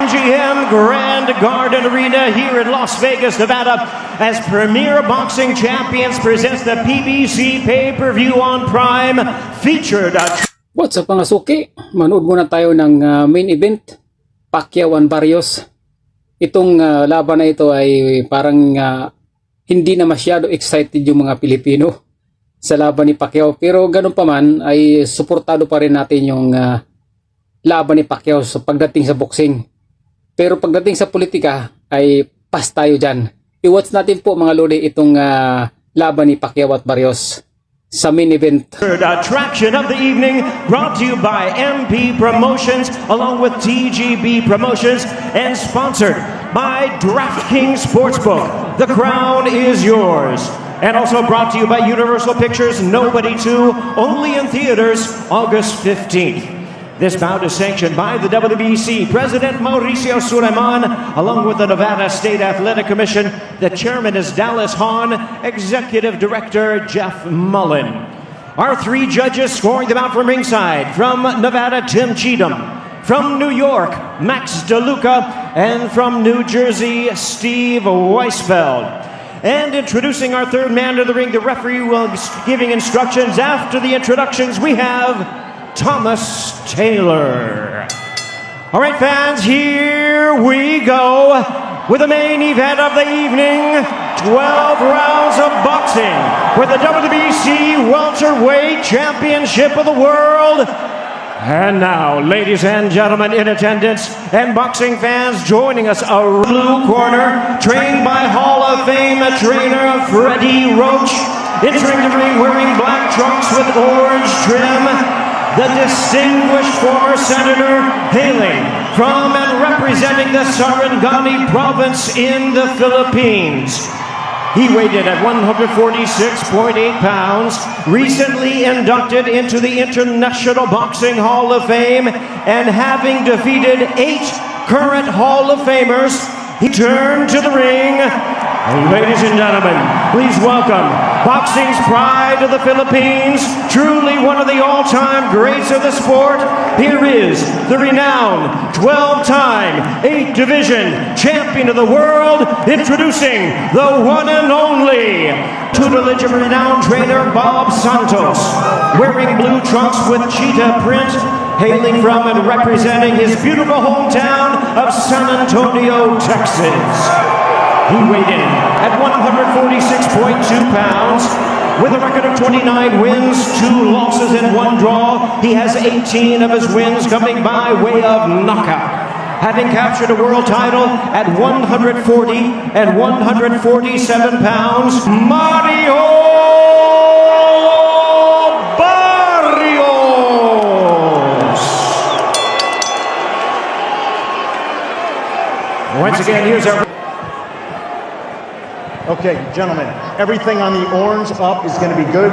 MGM Grand Garden Arena here in Las Vegas, Nevada, as Premier Boxing Champions presents the PBC pay-per-view on Prime, featured What's up mga Suki? Manood muna tayo ng main event, PACQUIAO and BARRIOS. Itong laban na ito ay parang hindi na masyado excited yung mga Pilipino sa laban ni Pacquiao. Pero ganun pa man ay suportado pa rin natin yung laban ni Pacquiao sa pagdating sa boxing. Pero pagdating sa politika ay pas tayo dyan. I-watch natin po mga lodi itong laban ni Pacquiao at BARRIOS sa main event. Third attraction of the evening, brought to you by MP Promotions along with TGB Promotions and sponsored by DraftKings Sportsbook. The crown is yours. And also brought to you by Universal Pictures, Nobody 2, only in theaters August 15th. This bout is sanctioned by the WBC President Mauricio Suleiman, along with the Nevada State Athletic Commission. The chairman is Dallas Hahn, Executive Director Jeff Mullen. Our three judges scoring the bout from ringside: from Nevada, Tim Cheatham; from New York, Max DeLuca; and from New Jersey, Steve Weisfeld. And introducing our third man to the ring, the referee will be giving instructions. After the introductions, we have Thomas Taylor. All right, fans, here we go with the main event of the evening. 12 rounds of boxing with the WBC Welterweight Championship of the World. And now, ladies and gentlemen in attendance and boxing fans joining us, a blue corner, trained by Hall of Fame trainer Freddie Roach. Entering the ring wearing black trunks with orange trim, the distinguished former senator hailing from and representing the Sarangani province in the Philippines. He weighed in at 146.8 pounds, recently inducted into the International Boxing Hall of Fame, and having defeated 8 current Hall of Famers, he turned to the ring. Ladies and gentlemen, please welcome boxing's pride of the Philippines, truly one of the all-time greats of the sport. Here is the renowned 12-time 8-division champion of the world, introducing the one and only tutelage of renowned trainer Bob Santos, wearing blue trunks with cheetah print, hailing from and representing his beautiful hometown of San Antonio, Texas. He weighed in at 146.2 pounds with a record of 29 wins, 2 losses, and 1 draw. He has 18 of his wins coming by way of knockout, having captured a world title at 140 and 147 pounds. Mario Barrios. Once again, here's our... Okay, gentlemen, everything on the orange up is going to be good.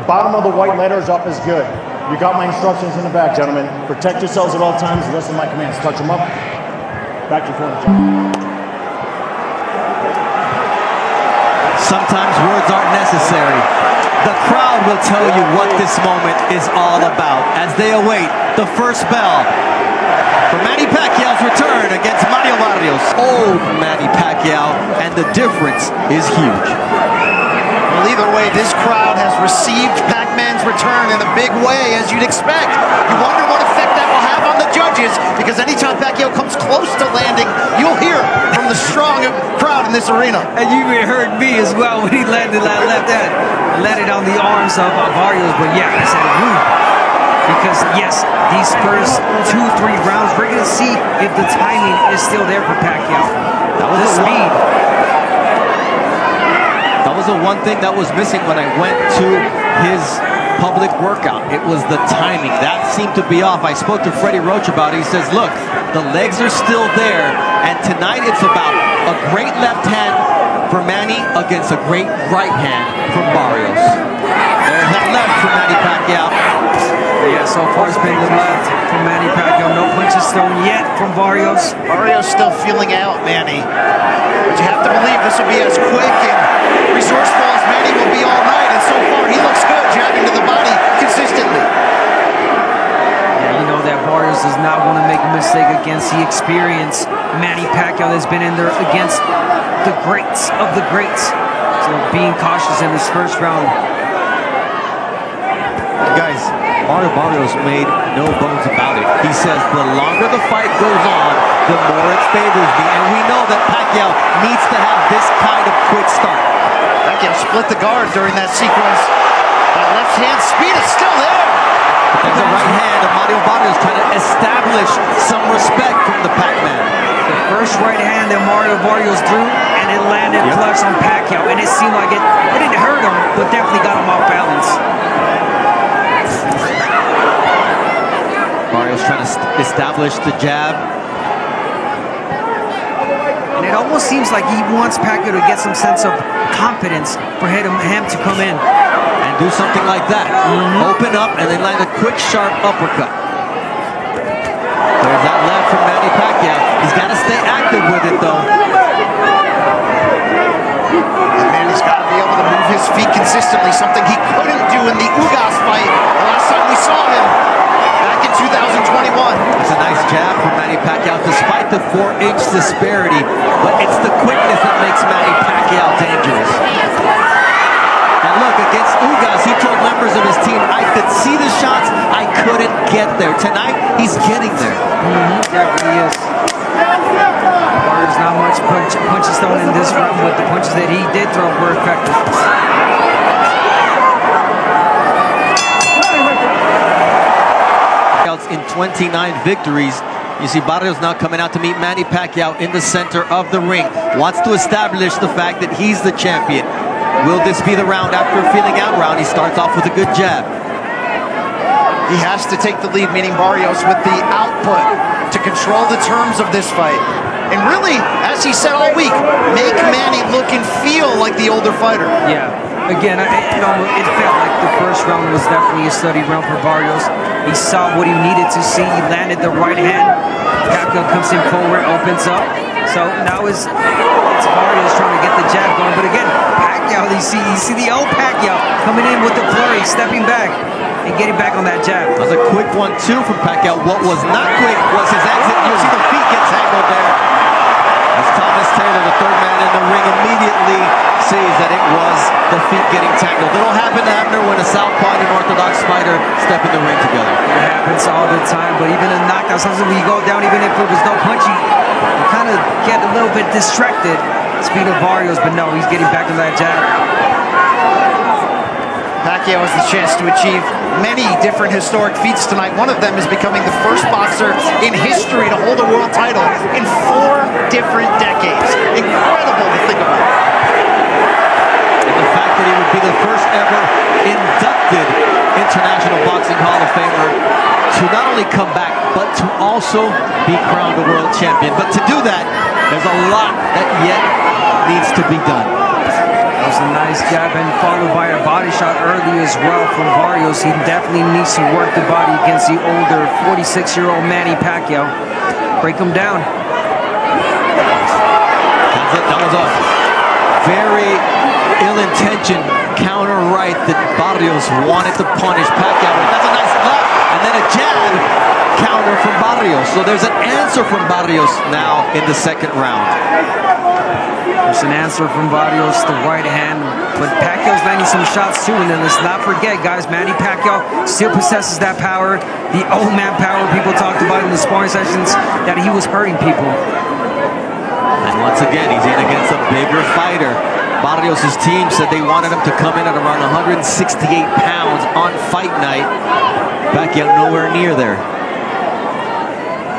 Bottom of the white letters up is good. You got my instructions in the back, gentlemen. Protect yourselves at all times. Listen to my commands. Touch them up. Back to your corner, gentlemen. Sometimes words aren't necessary. The crowd will tell you what this moment is all about as they await the first bell for Manny Pacquiao's return against Mario Barrios. Old Manny Pacquiao, and the difference is huge. Well, either way, this crowd has received Pac-Man's return in a big way, as you'd expect. You wonder what effect that will have on the judges, because anytime Pacquiao comes close to landing, you'll hear from the strong crowd in this arena. And you even heard me as well when he landed on the arms of Barrios. But yeah, I said, because yes, these first 2-3 rounds, we're going to see if the timing is still there for Pacquiao. That was the speed. That was the one thing that was missing when I went to his public workout. It was the timing. That seemed to be off. I spoke to Freddie Roach about it. He says, look, the legs are still there, and tonight it's about a great left hand for Manny against a great right hand for Barrios. There's that left for Manny Pacquiao. Yeah, so far it's been the left from Manny Pacquiao. No punches thrown yet from Barrios. Barrios still feeling out, Manny. But you have to believe this will be as quick and resourceful as Manny will be all night. And so far, he looks good, jabbing to the body consistently. Yeah, you know that Barrios does not want to make a mistake against the experienced Manny Pacquiao that's been in there against the greats of the greats. So being cautious in this first round. Guys, Barrios made no bones about it. He says the longer the fight goes on, the more it favors me. And we know that Pacquiao needs to have this kind of quick start. Pacquiao split the guard during that sequence. That left hand speed is still there. There's a right hand of Mario Barrios trying to establish some respect from the Pac-Man. The first right hand that Mario Barrios threw, and it landed flush on Pacquiao. And it seemed like it didn't hurt him, but definitely got him off balance. Barrios trying to establish the jab. And it almost seems like he wants Pacquiao to get some sense of confidence for him to come in. And do something like that. Open up and then land a quick, sharp uppercut. There's that left from Manny Pacquiao. He's got to stay active with it, though. And Manny's got to be able to move his feet consistently, something he couldn't do in the Ugas fight the last time we saw him back in 2021. That's a nice jab from Manny Pacquiao, despite the 4-inch disparity. But it's the quickness that makes Manny Pacquiao dangerous. And look, against Ugas, he told members of his team, I could see the shots, I couldn't get there. Tonight, he's getting there. Yeah, he is. There's not much punches thrown in this round, but the punches that he did throw were effective. In 29 victories. You see Barrios now coming out to meet Manny Pacquiao in the center of the ring. Wants to establish the fact that he's the champion. Will this be the round after a feeling out round? He starts off with a good jab. He has to take the lead, meaning Barrios, with the output to control the terms of this fight. And really, as he said all week, make Manny look and feel like the older fighter. Yeah. Again, it felt like the first round was definitely a study round for Barrios. He saw what he needed to see. He landed the right hand. Pacquiao comes in forward, opens up. So now it's Barrios trying to get the jab going. But again, Pacquiao, you see the old Pacquiao coming in with the flurry, stepping back and getting back on that jab. That was a quick 1-2 from Pacquiao. What was not quick was his exit. You see the feet get tangled there. As Thomas Taylor, the third man in the ring, immediately sees that it was the feet getting tangled. It'll happen to Abner when a southpaw and an orthodox fighter step in the ring together. It happens all the time, but even in knockouts, sometimes when you go down, even if there was no punch, you kind of get a little bit distracted. Speed of Barrios, but no, he's getting back on that jab. Pacquiao has the chance to achieve many different historic feats tonight. One of them is becoming the first boxer in history to hold a world title in 4 different decades. Incredible to think about. And the fact that he would be the first ever inducted International Boxing Hall of Famer to not only come back, but to also be crowned a world champion. But to do that, there's a lot that yet needs to be done. That was a nice jab and followed by a body shot early as well from Barrios. He definitely needs to work the body against the older 46-year-old Manny Pacquiao. Break him down. That was a very ill-intentioned counter right that Barrios wanted to punish Pacquiao. That's a nice left, and then a jab counter from Barrios. So there's an answer from Barrios now in the second round. There's an answer from Barrios, the right hand, but Pacquiao's landing some shots too. And then let's not forget, guys, Manny Pacquiao still possesses that power, the old man power people talked about in the sparring sessions, that he was hurting people. And once again, he's in against a bigger fighter. Barrios' team said they wanted him to come in at around 168 pounds on fight night. Pacquiao nowhere near there.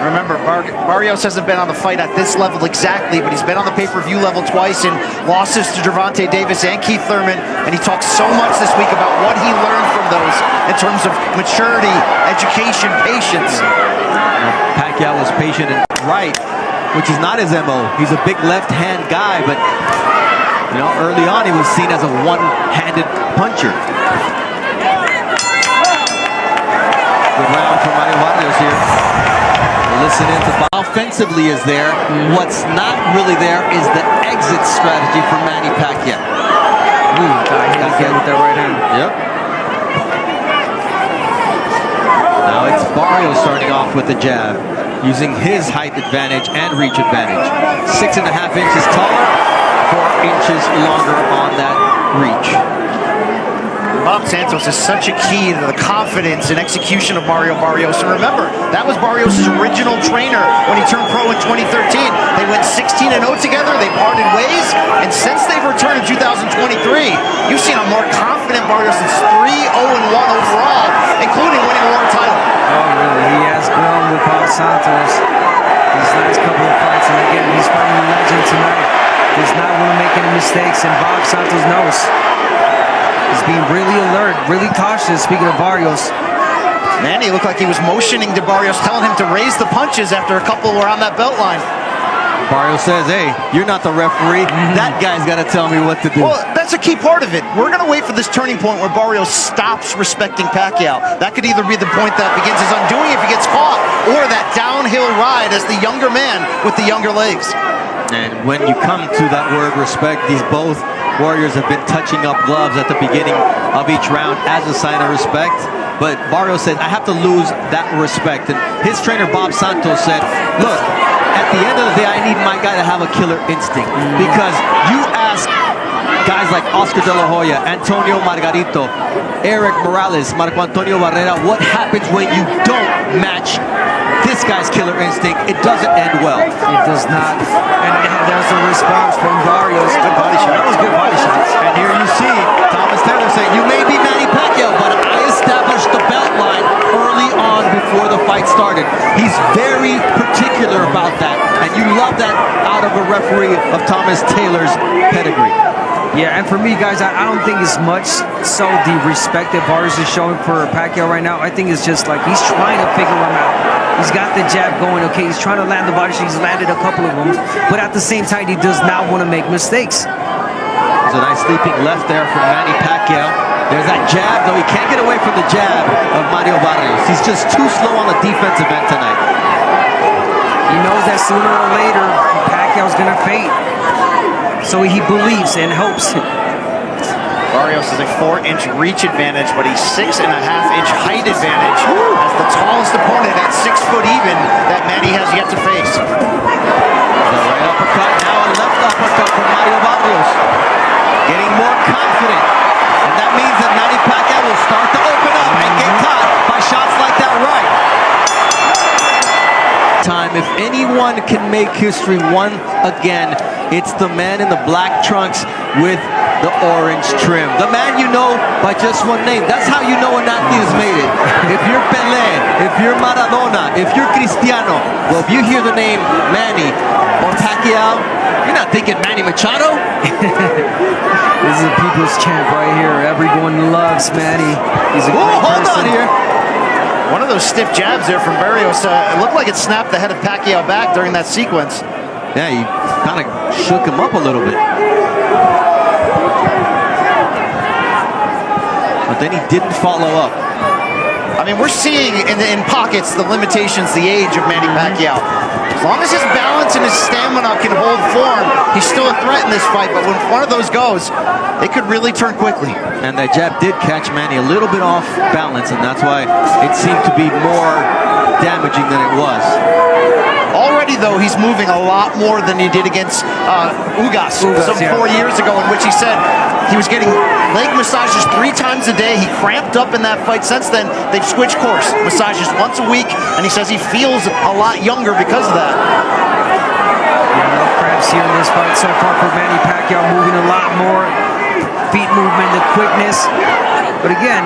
Remember, Barrios hasn't been on the fight at this level exactly, but he's been on the pay-per-view level twice in losses to Gervonta Davis and Keith Thurman, and he talked so much this week about what he learned from those in terms of maturity, education, patience. Pacquiao was patient and right, which is not his MO. He's a big left-hand guy, but early on he was seen as a one-handed puncher. Good round from Mario Barrios here. Listen in to offensively is there. What's not really there is the exit strategy for Manny Pacquiao. Got hit again with that right hand. Yep. Now it's Barrios starting off with the jab, using his height advantage and reach advantage. 6.5 inches taller, 4 inches longer on that reach. Bob Santos is such a key to the confidence and execution of Mario Barrios. And remember, that was Barrios' original trainer when he turned pro in 2013. They went 16-0 together, they parted ways, and since they've returned in 2023, you've seen a more confident Barrios that's 3-0-1 overall, including winning a world title. Oh, really? He has grown with Bob Santos these last couple of fights, and again, he's fighting a legend tonight. Does not want to make any mistakes, and Bob Santos knows. He's being really alert, really cautious, speaking of Barrios. Manny looked like he was motioning to Barrios, telling him to raise the punches after a couple were on that belt line. Barrios says, hey, you're not the referee. That guy's got to tell me what to do. Well, that's a key part of it. We're going to wait for this turning point where Barrios stops respecting Pacquiao. That could either be the point that begins his undoing if he gets caught, or that downhill ride as the younger man with the younger legs. And when you come to that word respect, these both warriors have been touching up gloves at the beginning of each round as a sign of respect. But Barrios said, I have to lose that respect. And his trainer, Bob Santos, said, look, at the end of the day, I need my guy to have a killer instinct. Because you ask guys like Oscar De La Hoya, Antonio Margarito, Eric Morales, Marco Antonio Barrera, what happens when you don't match this guy's killer instinct? It doesn't end well. It does not. And there's a response from Barrios. Good body shot. That was good body shots. And here you see Thomas Taylor saying, you may be Manny Pacquiao, but I established the belt line early on before the fight started. He's very particular about that. And you love that out of a referee of Thomas Taylor's pedigree. Yeah, and for me, guys, I don't think it's much so the respect that Barrios is showing for Pacquiao right now. I think it's just like he's trying to figure him out. He's got the jab going, okay, he's trying to land the body shot. He's landed a couple of them, but at the same time, he does not want to make mistakes. There's a nice leaping left there from Manny Pacquiao. There's that jab, though he can't get away from the jab of Mario Barrios. He's just too slow on the defensive end tonight. He knows that sooner or later, Pacquiao's going to fade. So he believes and hopes. Barrios has a 4-inch reach advantage, but he's 6.5-inch height advantage as the tallest opponent at 6 foot even that Manny has yet to face. The right uppercut, now a left uppercut from Mario Barrios. Getting more confident. And that means that Manny Pacquiao will start to open up and get caught by shots like that right. If anyone can make history once again, it's the man in the black trunks with the orange trim. The man you know by just one name. That's how you know an athlete has made it. If you're Pelé, if you're Maradona, if you're Cristiano, well, if you hear the name Manny or Pacquiao, you're not thinking Manny Machado. This is a people's champ right here. Everyone loves Manny. He's a great hold person. on here. One of those stiff jabs there from Barrios. It looked like it snapped the head of Pacquiao back during that sequence. Yeah, he kind of shook him up a little bit. But then he didn't follow up. I mean, we're seeing in pockets the limitations, the age of Manny Pacquiao. As long as his balance and his stamina can hold form, he's still a threat in this fight. But when one of those goes, it could really turn quickly. And that jab did catch Manny a little bit off balance, and that's why it seemed to be more damaging than it was. Already, though, he's moving a lot more than he did against Ugas some 4 years ago, in which he said he was getting leg massages 3 times a day. He cramped up in that fight. Since then, they've switched course. Massages once a week, and he says he feels a lot younger because of that. Yeah, no cramps here in this fight so far for Manny Pacquiao, moving a lot more. Feet movement, the quickness. But again,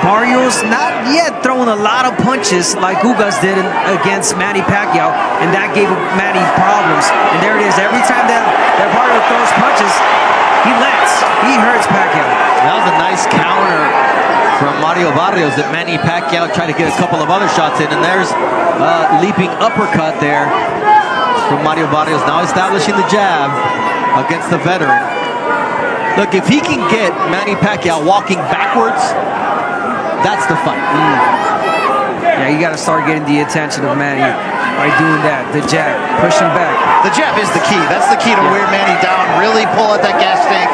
Barrios not yet throwing a lot of punches like Ugas did against Manny Pacquiao, and that gave Manny problems. And there it is. Every time that Barrios throws punches, he lands. He hurts Pacquiao. That was a nice counter from Mario Barrios that Manny Pacquiao tried to get a couple of other shots in, and there's a leaping uppercut there from Mario Barrios, now establishing the jab against the veteran. Look, if he can get Manny Pacquiao walking backwards, that's the fight. Yeah, you got to start getting the attention of Manny by doing that. The jab, push him back. The jab is the key. That's the key to wear Manny down. Really pull at that gas tank.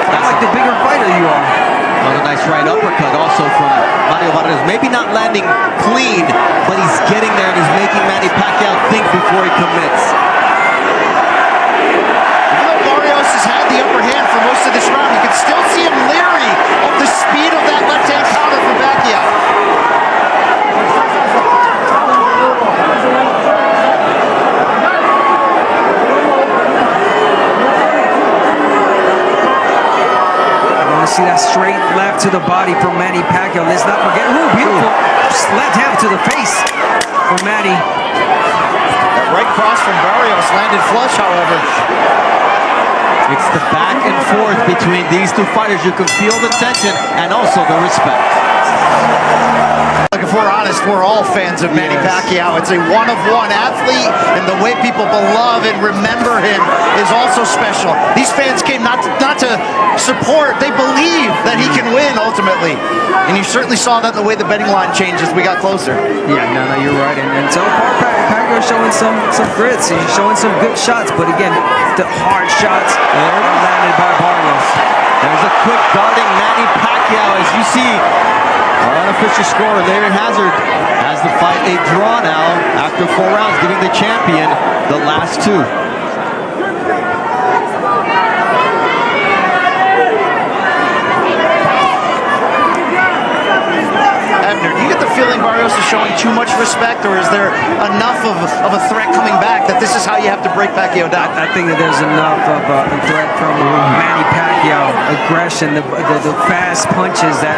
Like the bigger fighter you are. Another nice right uppercut also from Mario Barrios. Maybe not landing clean, but he's getting there and he's making Manny Pacquiao think before he commits. Even though Barrios has had the upper hand for most of this round, you can still see him leery of the speed of that left-hand counter from Pacquiao. See that straight left to the body from Manny Pacquiao. Let's not forget, beautiful left hand to the face from Manny. That right cross from Barrios landed flush, however. It's the back and forth between these two fighters. You can feel the tension and also the respect. Like, if we're honest, we're all fans of Manny Pacquiao. It's a one-of-one athlete, and the way people love and remember him is also special. These fans came not to support, they believe that he can win ultimately. And you certainly saw that in the way the betting line changed as we got closer. Yeah, no, you're right. And so far, Pacquiao showing some grits. He's showing some good shots, but again, the hard shots are landed by Barrios. There's a quick guarding Manny Pacquiao as you see. Our unofficial scorer, Larry Hazard, has the fight a draw now after 4 rounds, giving the champion the last 2. Abner, do you get the feeling Barrios is showing too much respect, or is there enough of a threat coming back that this is how you have to break Pacquiao down? I think that there's enough of a threat from Manny Pacquiao, aggression, the fast punches that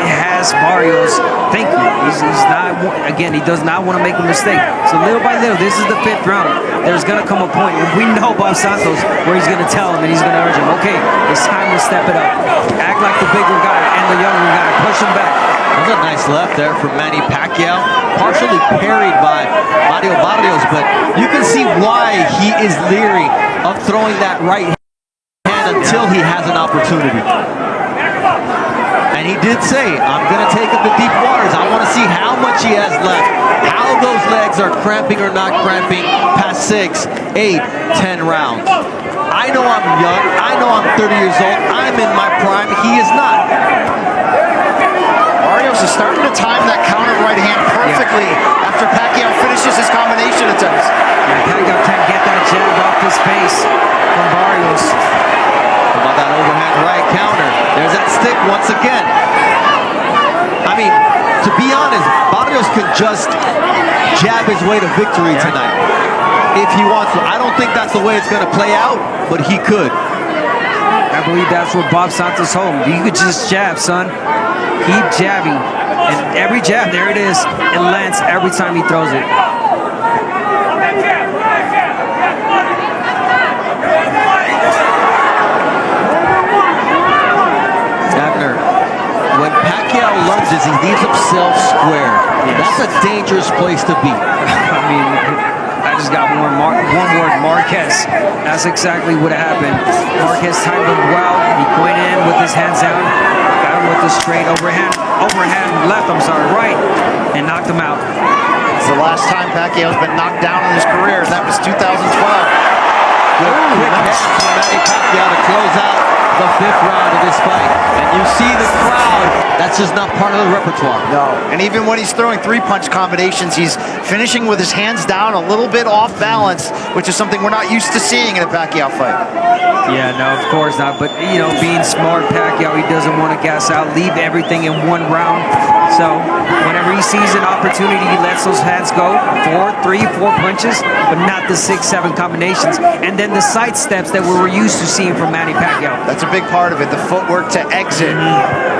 has Barrios thinking. He's not, again, he does not want to make a mistake. So little by little, this is the 5th round. There's going to come a point, we know Bob Santos, where he's going to tell him and he's going to urge him, okay, it's time to step it up. Act like the bigger guy and the younger guy. Push him back. There's a nice left there from Manny Pacquiao, partially parried by Mario Barrios, but you can see why he is leery of throwing that right hand until he has an opportunity. And he did say, I'm going to take him to deep waters. I want to see how much he has left, how those legs are cramping or not cramping past 6, 8, 10 rounds. I know I'm young. I know I'm 30 years old. I'm in my prime. He is not. Barrios is starting to time that counter right hand perfectly after Pacquiao finishes his combination attempts. Pacquiao can't get that jab off his face from Barrios. How about that overhand right counter? There's that stick once again. I mean, to be honest, Barrios could just jab his way to victory tonight if he wants to. I don't think that's the way it's going to play out, but he could. I believe that's what Bob Santos told him. You could just jab, son. Keep jabbing. And every jab, there it is. It lands every time he throws it. Abner, when Pacquiao lunges, he leaves himself square. That's a dangerous place to be. I mean, I just got one word, Marquez. That's exactly what happened. Marquez timed him well. He went in with his hands down, got him with the straight overhand left, right, and knocked him out. It's the last time Pacquiao's been knocked down in his career, and that was 2012. Good quick hands from Manny Pacquiao to close out the 5th round of this fight. And you see the crowd, that's just not part of the repertoire. No, and even when he's throwing 3-punch combinations, he's finishing with his hands down, a little bit off balance, which is something we're not used to seeing in a Pacquiao fight. Yeah, no, of course not. But, you know, being smart, Pacquiao, he doesn't want to gas out, leave everything in one round. So whenever he sees an opportunity, he lets those hands go. 3, 4 punches, but not the 6, 7 combinations. And then the side steps that we were used to seeing from Manny Pacquiao. That's a big part of it, the footwork to exit.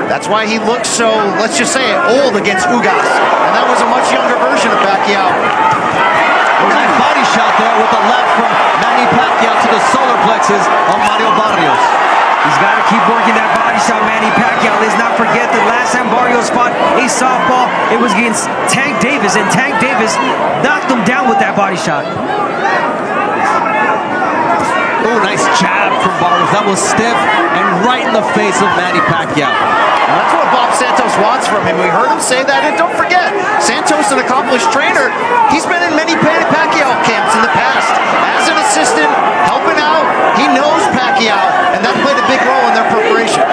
That's why he looks so, let's just say it, old against Ugas. And that was a much younger version of Pacquiao. Nice body shot there with the left from Manny Pacquiao to the solar plexus of Mario Barrios. He's got to keep working that body shot, Manny Pacquiao. Let's not forget that last time Barrios fought a softball, it was against Tank Davis, and Tank Davis knocked him down with that body shot. Oh, nice jab from Barrios. That was stiff and right in the face of Manny Pacquiao. And that's what Bob Santos wants from him. We heard him say that, and don't forget, Santos, an accomplished trainer, he's been in many Pacquiao camps in the past. As an assistant, helping out, he knows Pacquiao, and that played a big role in their preparation.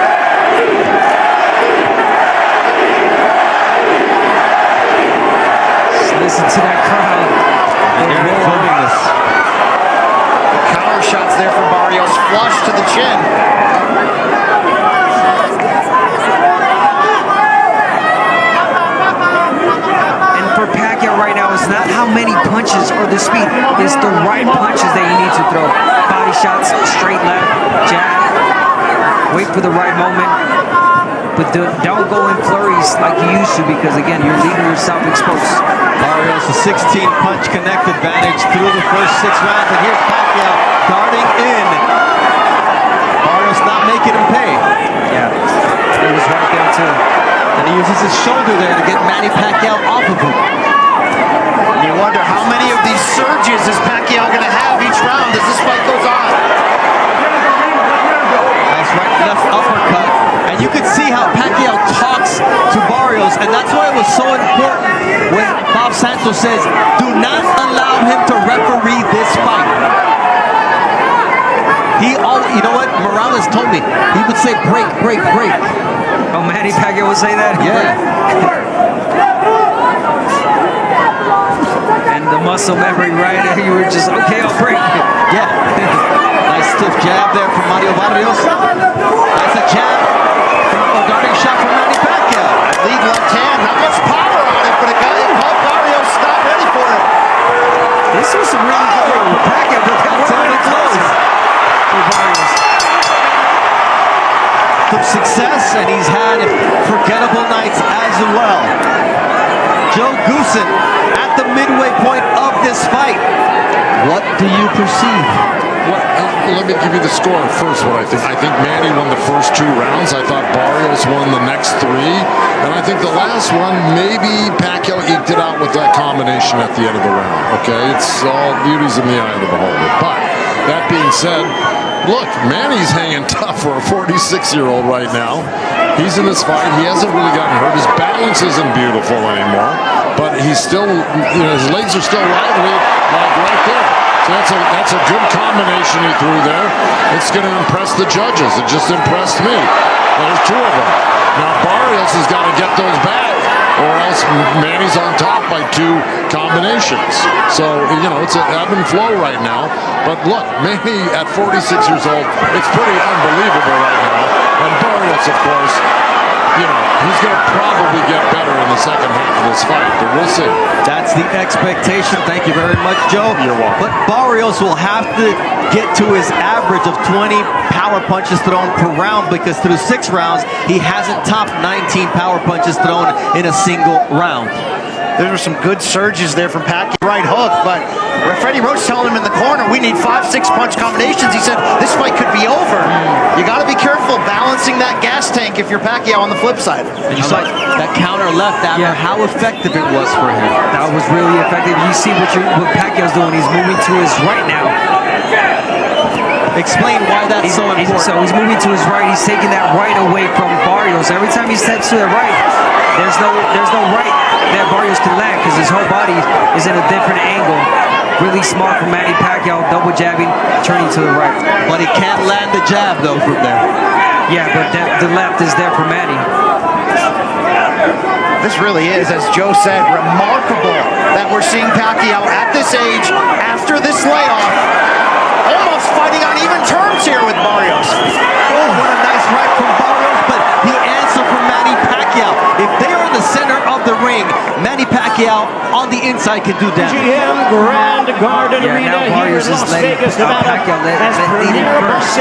flush to the chin. And for Pacquiao right now, it's not how many punches or the speed. It's the right punches that you need to throw. Body shots, straight left, jab. Wait for the right moment. But don't go in flurries like you used to, because again, you're leaving yourself exposed. Barrios a 16 punch connect advantage through the first 6 rounds, and here's Pacquiao darting in. Barrios not making him pay. Yeah, it was right there too. And he uses his shoulder there to get Manny Pacquiao off of him. And you wonder how many of these surges is Pacquiao going to have each round as this fight goes on. Nice right left uppercut. And you can see how Pacquiao talks to Barrios, and that's why it was so important when Bob Santos says, do not allow him to referee this fight. You know what? Morales told me, he would say break, break, break. Oh, Manny Pacquiao would say that? Yeah. And the muscle memory, right? You were just, okay, I'll break. Yeah. Nice stiff jab there from Mario Barrios. That's a jab. A darting shot from Manny Pacquiao. Lead left hand, not much power on it, but a guy called Barrios not ready for it. This was some really good Pacquiao, but that was really close for Barrios. Some success, and he's had forgettable nights as well. Joe Goosen at the midway point of this fight. What do you perceive? Well, let me give you the score first. What I think Manny won the first 2 rounds. I thought Barrios won the next 3, and I think the last one maybe Pacquiao eked it out with that combination at the end of the round. Okay, it's all beauty's in the eye of the beholder. But that being said, look, Manny's hanging tough for a 46-year-old right now. He's in this fight. He hasn't really gotten hurt. His balance isn't beautiful anymore, but he's still, his legs are still lively, like right there. So that's a good combination he threw there. It's going to impress the judges. It just impressed me. There's 2 of them. Now Barrios has got to get those back, or else Manny's on top by 2 combinations. So, it's an ebb and flow right now. But look, Manny at 46 years old, it's pretty unbelievable right now. And Barrios, of course, he's going to probably get better in the second half of this fight, but we'll see. That's the expectation. Thank you very much, Joe. You're welcome. But Barrios will have to get to his average of 20 power punches thrown per round, because through 6 rounds, he hasn't topped 19 power punches thrown in a single round. There were some good surges there from Pacquiao. Right hook, but Freddie Roach telling him in the corner, we need 5-6 punch combinations. He said, this fight could be over. You got to be careful balancing that gas tank if you're Pacquiao on the flip side. And you saw that counter left after, how effective it was for him. That was really effective. You see what Pacquiao's doing. He's moving to his right now. Explain why that's so important. So he's moving to his right. He's taking that right away from Barrios. Every time he steps to the right, there's no right that Barrios can land, because his whole body is in a different angle. Really smart from Manny Pacquiao, double jabbing, turning to the right. But he can't land the jab, though, from there. Yeah, but the left is there for Manny. This really is, as Joe said, remarkable that we're seeing Pacquiao at this age, after this layoff, almost fighting on even terms here with Barrios. Oh, what a nice right from Barrios, but the answer from Manny Pacquiao. If they are in the center of the ring, Manny Pacquiao on the inside can do damage. GM Grand Garden Arena now here Barrios in is Las letting Vegas, Nevada. Pacquiao lead him first.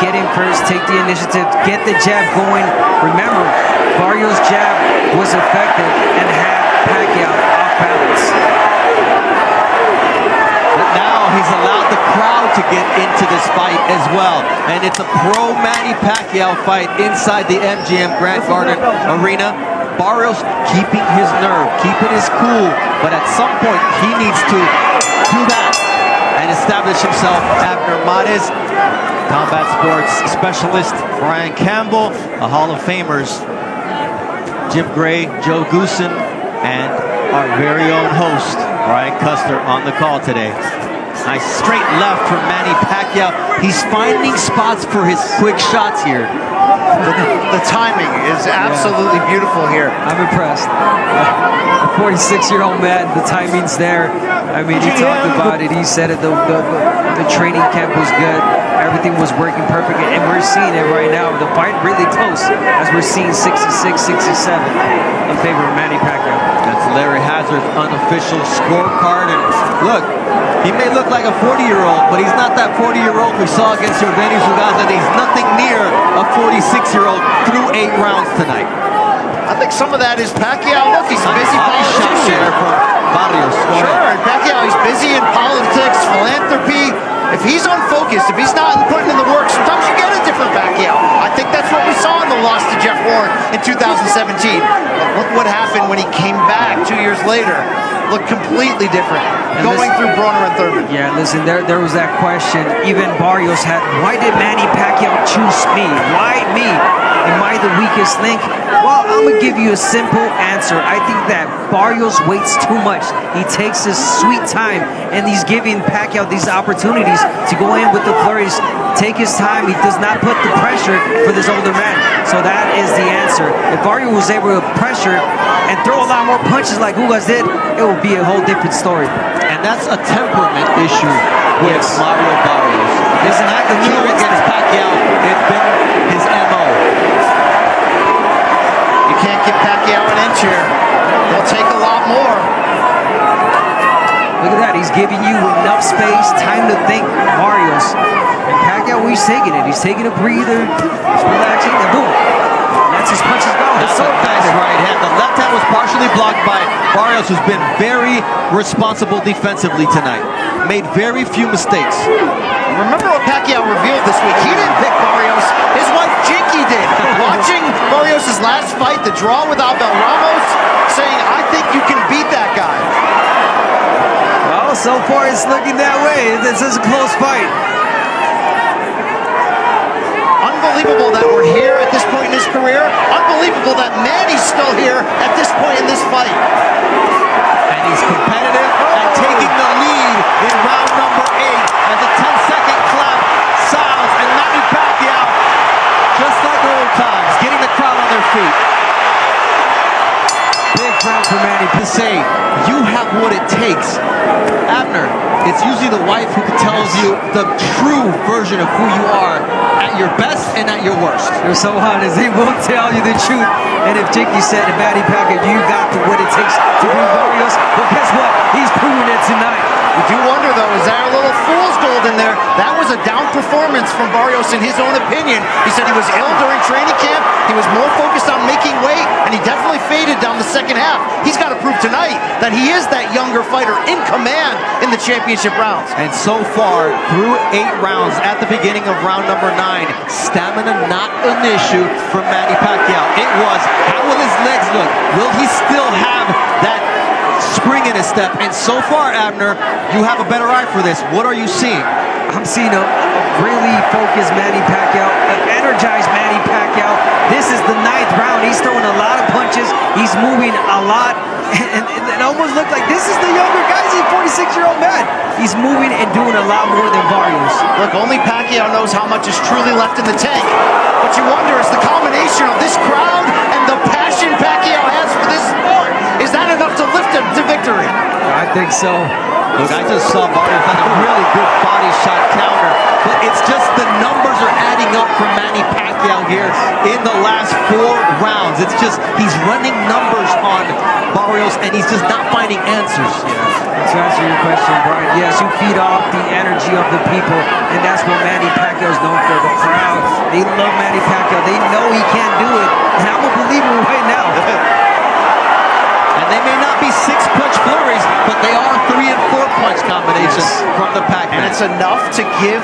Get him first, take the initiative, get the jab going. Remember, Barrios' jab was effective and had Pacquiao off balance. But now he's allowed the crowd to get into this fight as well. And it's a pro-Manny Pacquiao fight inside the MGM Grand Garden Arena. Barrios keeping his nerve, keeping his cool, but at some point he needs to do that and establish himself. Abner Mares, combat sports specialist Brian Campbell, the Hall of Famers Jim Gray, Joe Goosen, and our very own host Brian Custer on the call today. Nice straight left from Manny Pacquiao. He's finding spots for his quick shots here. The timing is absolutely beautiful here. I'm impressed. A 46-year-old man, the timing's there. I mean, he talked about it. He said it. The training camp was good. everything was working perfect, and we're seeing it right now. The fight really close, as we're seeing 66-67 in favor of Manny Pacquiao. That's Larry Hazard's unofficial scorecard. And look, he may look like a 40-year-old, but he's not that 40-year-old we saw against Jordanis Ugaza. He's nothing near a 46-year-old through 8 rounds tonight. I think some of that is Pacquiao. Look, he's a busy politician. From Barrios. Sure, and Pacquiao, he's busy in politics, philanthropy. If he's unfocused, if he's not putting in the work, sometimes you get a different Pacquiao. I think that's what we saw in the loss to Jeff Warren in 2017. But look what happened when he came back 2 years later. Looked completely different, going through Broner and Thurman. Yeah, listen, there was that question. Even Barrios had, why did Manny Pacquiao choose me? Why me? Am I the weakest link? Well, I'm going to give you a simple answer. I think that Barrios waits too much. He takes his sweet time, and he's giving Pacquiao these opportunities to go in with the flurries, take his time. He does not put the pressure for this older man. So that is the answer. If Barrios was able to pressure and throw a lot more punches like Ugas did, it would be a whole different story. And that's a temperament issue with Mario Barrios. It's not the Here against Pacquiao, it's been his MO. You can't give Pacquiao an inch here. They'll take a lot more. Look at that. He's giving you enough space, time to think, Barrios. And Pacquiao, he's taking it. He's taking a breather. He's relaxing, and boom. Lets his punches go. That's a nice right hand. The left hand was partially blocked by Barrios, who's been very responsible defensively tonight. Made very few mistakes. Remember what Pacquiao revealed this week? He didn't pick Barrios. His wife Jinky did. Watching Barrios' last fight, the draw with Abel Ramos, saying, I think you can beat that guy. Well, so far it's looking that way. This is a close fight. Unbelievable that we're here at this point in his career. Unbelievable that Manny's still here at this point in this fight. And he's competitive and taking the lead in round number 8 as a 10-second clap sounds, and Manny Pacquiao, just like old times, getting the crowd on their feet. Big round for Manny To say, you have what it takes. Abner, it's usually the wife who tells you the true version of who you are at your best and at your worst. You're so honest. He will tell you the truth. And if Jinky said to Manny Pacquiao, you got what it takes to beat Barrios, well, guess what? He's proving it tonight. You do wonder, though, is there a little fool's gold in there? That was a down performance from Barrios in his own opinion. He said he was ill during training camp. He was more focused on making weight, and he definitely faded down the second half. He's got to prove tonight that he is that younger fighter in command in the championship rounds. And so far, through 8 rounds at the beginning of round number 9, stamina not an issue for Manny Pacquiao. It was, how will his legs look? Will he still have that spring in his step? And so far, Abner, you have a better eye for this. What are you seeing? I'm seeing a really focused Manny Pacquiao, an energized Manny Pacquiao. This is the 9th round. He's throwing a lot of punches. He's moving a lot. And it almost looked like this is the younger guy. He's a 46-year-old man. He's moving and doing a lot more than Barrios. Look, only Pacquiao knows how much is truly left in the tank. What you wonder is the combination of this crowd and the passion Pacquiao has for this sport. Is that enough to lift him to victory? I think so. Look, I just saw Barrios had a really good body shot counter, but it's just the numbers are adding up for Manny Pacquiao here in the last 4 rounds. It's just he's running numbers on Barrios, and he's just not finding answers. To answer your question, Brian, yes, you feed off the energy of the people, and that's what Manny Pacquiao is known for. The crowd, they love Manny Pacquiao. They know he can't do it, and I'm a believer right now. And they may not be 6-punch flurries, but they are 3- and 4-punch combinations from the Pac-Man. And it's enough to give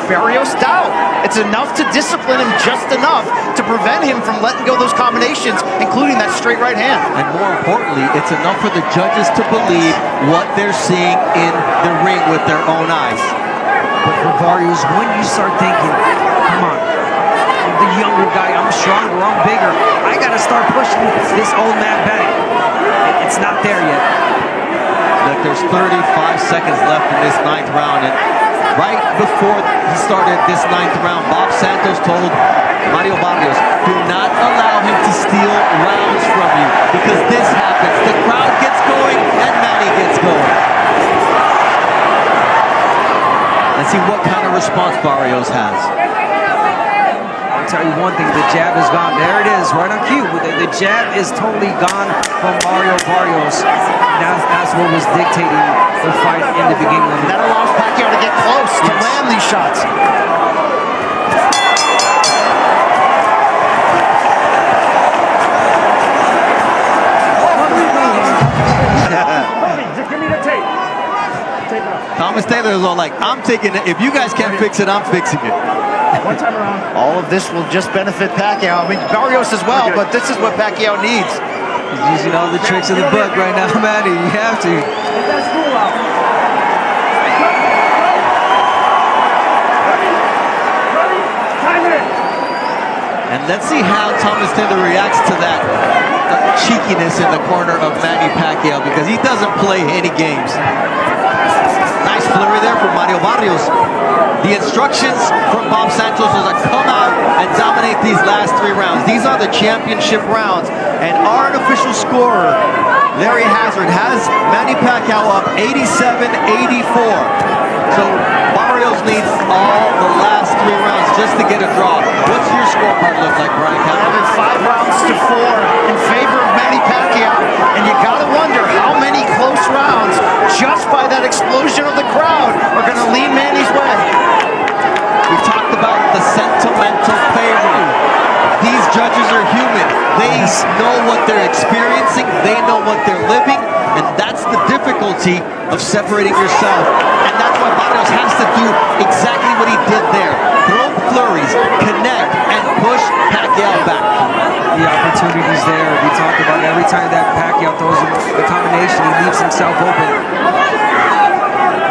Barrios doubt. It's enough to discipline him just enough to prevent him from letting go those combinations, including that straight right hand. And more importantly, it's enough for the judges to believe what they're seeing in the ring with their own eyes. But for Barrios, when you start thinking, come on, I'm the younger guy, I'm stronger, I'm bigger, I got to start pushing this old man back. It's not there yet. Look, there's 35 seconds left in this 9th round, and right before he started this 9th round, Bob Santos told Mario Barrios, do not allow him to steal rounds from you, because this happens. The crowd gets going, and Manny gets going. And Let's see what kind of response Barrios has. I'll tell you one thing, the jab is gone. There it is, right on cue. The jab is totally gone from Mario Barrios. That's what was dictating the fight in the beginning. That allows Pacquiao to get close to land these shots. Just give me the tape. Tape it up. Thomas Taylor is all like, I'm taking it. If you guys can't fix it, I'm fixing it. One time around. All of this will just benefit Pacquiao. I mean, Barrios as well, but this is what Pacquiao needs. He's using all the tricks of the book right now, Manny. You have to. Get that stool out. Ready? Time it. And let's see how Thomas Taylor reacts to that cheekiness in the corner of Manny Pacquiao, because he doesn't play any games. Nice flurry there from Mario Barrios. The instructions from Bob Santos was to come out and dominate these last 3 rounds. These are the championship rounds. And our unofficial scorer, Larry Hazard, has Manny Pacquiao up 87-84. So Barrios needs all the last 3 rounds just to get a draw. What's your scorecard look like, Brian I Campbell? have it 5 rounds to 4 in favor of Manny Pacquiao. And you gotta wonder how many close rounds, just by that explosion of the crowd, are gonna lean Manny's way. We talked about the sentimental favor. These judges are human. They know what they're experiencing. They know what they're living. And that's the difficulty of separating yourself. And that's why Barrios has to do exactly what he did there. Throw flurries, connect, and push Pacquiao back. The opportunity's there. We talked about every time that Pacquiao throws the combination, he leaves himself open.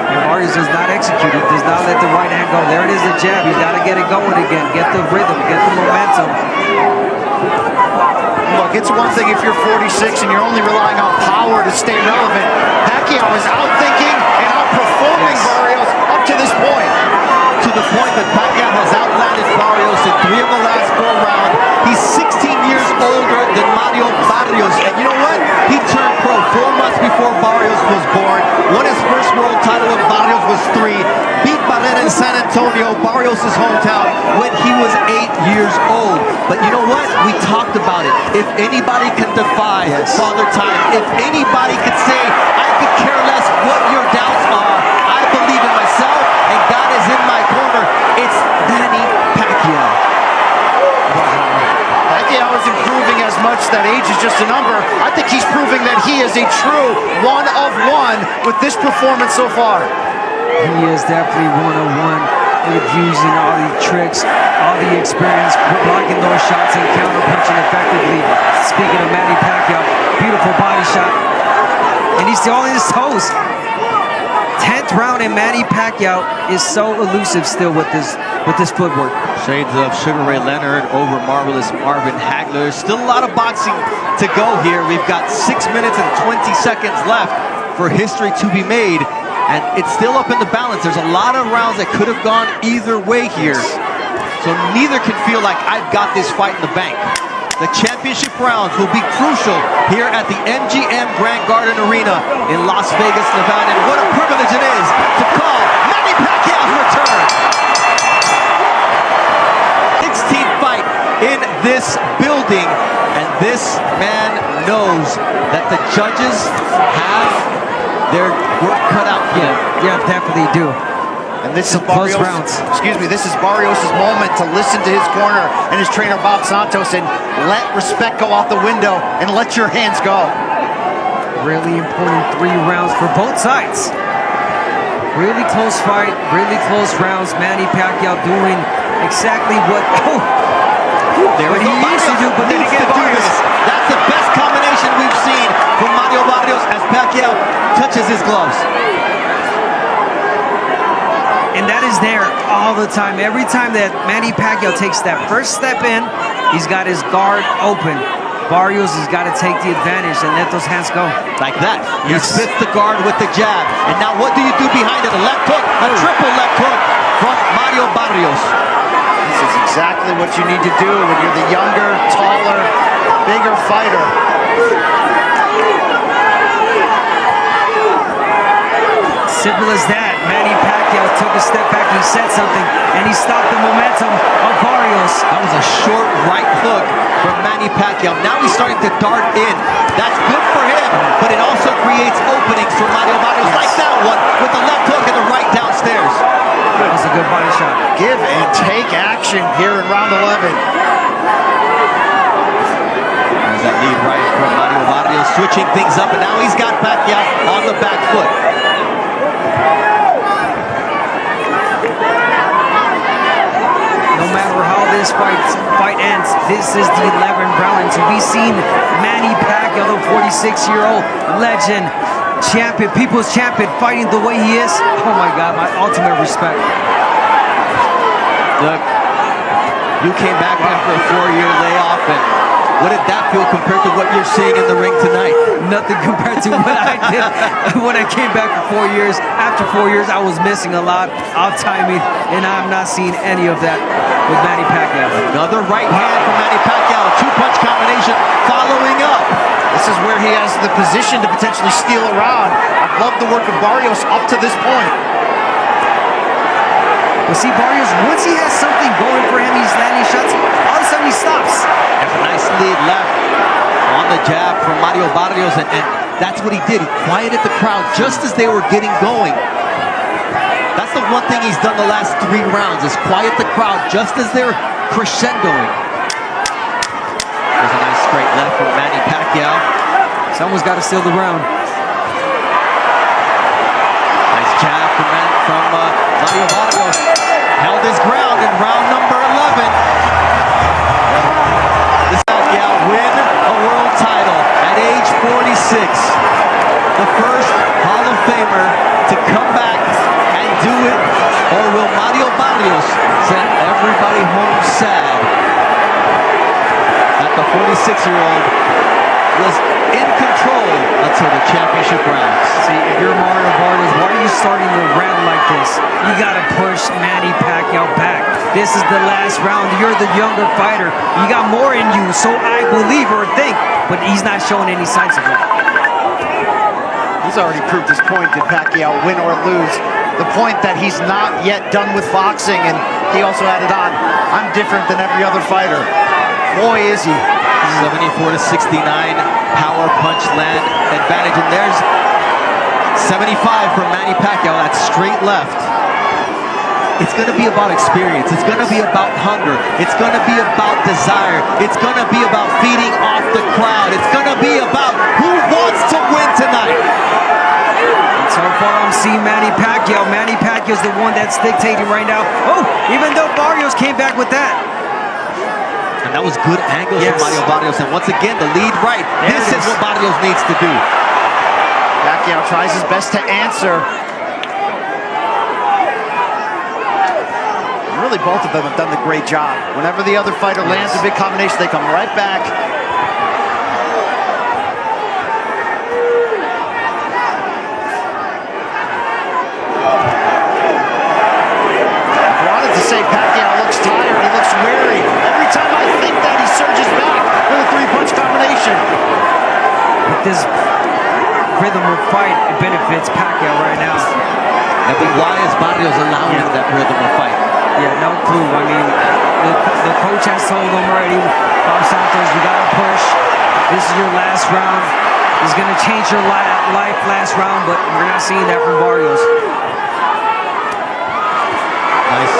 And Barrios does not execute. He does not let the right hand go. There it is, the jab. He's got to get it going again. Get the rhythm. Get the momentum. Look, it's one thing if you're 46 and you're only relying on power to stay relevant. Pacquiao is outthinking and outperforming Barrios up to this point. To the point that Pacquiao has outlanded Barrios in 3 of the last 4 rounds. He's 16 years older than Mario Barrios. And you know what? He turned pro 4 months before Barrios was born. Won his first world title when Barrios was 3. Beat Barrera in San Antonio, Barrios' hometown, when he was 8 years old. But you know what? We talked about it. If anybody can defy Father Time, if anybody could say, I could care less what your doubts are, I believe in myself, and God is in my corner, it's Manny Pacquiao. Pacquiao is improving as much that age is just a number. I think he's proving that he is a true one-of-one with this performance so far. He is definitely one-on-one with using all the tricks, all the experience, blocking those shots and counter-punching effectively. Speaking of Manny Pacquiao, beautiful body shot. And he's still on his toes. 10th round and Manny Pacquiao is so elusive still with this footwork. Shades of Sugar Ray Leonard over Marvelous Marvin Hagler. Still a lot of boxing to go here. We've got 6 minutes and 20 seconds left for history to be made. And it's still up in the balance. There's a lot of rounds that could have gone either way here. So neither can feel like I've got this fight in the bank. The championship rounds will be crucial here at the MGM Grand Garden Arena in Las Vegas, Nevada. And what a privilege it is to call Manny Pacquiao's return. 16th fight in this building. And this man knows that the judges have their work cut out for them. Yeah, definitely do. And this is Close Barrios. rounds. Excuse me. This is Barrios' moment to listen to his corner and his trainer Bob Santos and let respect go out the window and let your hands go. Really important 3 rounds for both sides. Really close fight, really close rounds. Manny Pacquiao doing exactly what he used to do, but then again, Barrios. That's the best combination we've seen from Mario Barrios as Pacquiao touches his gloves. And that is there all the time. Every time that Manny Pacquiao takes that first step in, he's got his guard open. Barrios has got to take the advantage and let those hands go. Like that. He spits the guard with the jab. And now what do you do behind it? A left hook, a triple left hook from Mario Barrios. This is exactly what you need to do when you're the younger, taller, bigger fighter. Simple as that. Manny Pacquiao took a step back, he said something, and he stopped the momentum of Barrios. That was a short right hook from Manny Pacquiao. Now he's starting to dart in. That's good for him, but it also creates openings for Mario Barrios, like that one with the left hook and the right downstairs. That was a good body shot. Give and take action here in round 11. There's that lead right from Mario Barrios, switching things up, and now he's got Pacquiao on the back foot. No matter how this fight ends, this is the 11th round. To be seen Manny Pacquiao, the 46-year-old legend, champion, people's champion, fighting the way he is. Oh my God, my ultimate respect. Look, you came back after a 4-year layoff, and what did that feel compared to what you're seeing in the ring tonight? Nothing compared to what I did when I came back for 4 years. After 4 years, I was missing a lot of timing, and I'm not seeing any of that with Manny Pacquiao. Another right hand from Manny Pacquiao, two-punch combination following up. This is where he has the position to potentially steal a round. I've loved the work of Barrios up to this point. But see, Barrios, once he has something going for him, he's landing shots, all of a sudden he stops. There's a nice lead left on the jab from Mario Barrios, and that's what he did. He quieted the crowd just as they were getting going. That's the one thing he's done the last 3 rounds, is quiet the crowd just as they're crescendoing. There's a nice straight left from Manny Pacquiao. Someone's got to steal the round. Nice jab from Mario Barrios. Held his ground in round number 11. This Pacquiao win a world title at age 46. The first Hall of Famer to come back and do it, or will Mario Barrios send everybody home sad that the 46-year-old was in control until the championship rounds? See, if you're Mario Barrios, why are you starting the round like this? You gotta push Manny Pacquiao back. This is the last round. You're the younger fighter. You got more in you, so I believe or think, but he's not showing any signs of it. He's already proved his point. Did Pacquiao win or lose? The point that he's not yet done with boxing, and he also added on, I'm different than every other fighter. Boy, is he. 74-69 power punch land advantage, and there's 75 from Manny Pacquiao. That's straight left. It's going to be about experience. It's going to be about hunger. It's going to be about desire. It's going to be about feeding off the crowd. It's going to be about who wants to win tonight. And so far, I'm seeing Manny Pacquiao. Manny Pacquiao's the one that's dictating right now. Oh, even though Barrios came back with that. And that was good angles from Mario Barrios. And once again, the lead right. This is what Barrios needs to do. Pacquiao tries his best to answer. Really, both of them have done the great job. Whenever the other fighter lands a big combination, they come right back. I wanted to say Pacquiao looks tired, he looks weary. Every time I think that, he surges back with a 3-punch combination. But this rhythm of fight benefits Pacquiao right now. Yeah, but why is Barrios allowing that rhythm of fight? Yeah, no clue. I mean, the coach has told him already, Bob Santos, you gotta push. This is your last round. It's gonna change your life last round, but we're not seeing that from Barrios. Nice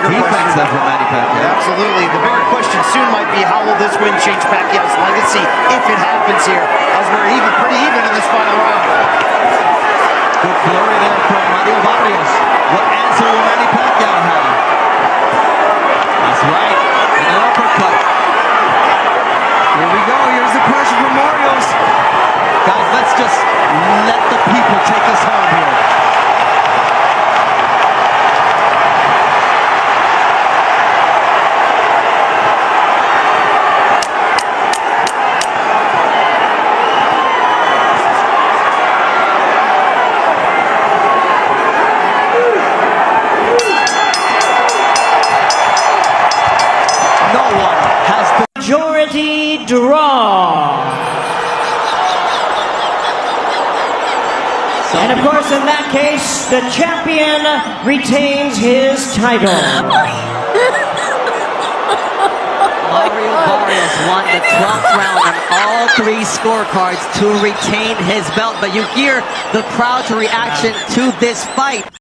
defense there from Manny Pacquiao. Absolutely. The bigger question soon might be, how will this win change Pacquiao's legacy if it happens here, as we're pretty even in this final round. Good flurry there from Mario Barrios. What answer will Manny Pacquiao have? That's right. And an uppercut. Here we go. Here's the pressure from Barrios. Guys, let's just let the people take us home here. Majority draw. And And of course, in that case, the champion retains his title. Barrios won the 12th round on all 3 scorecards to retain his belt. But you hear the crowd's reaction to this fight.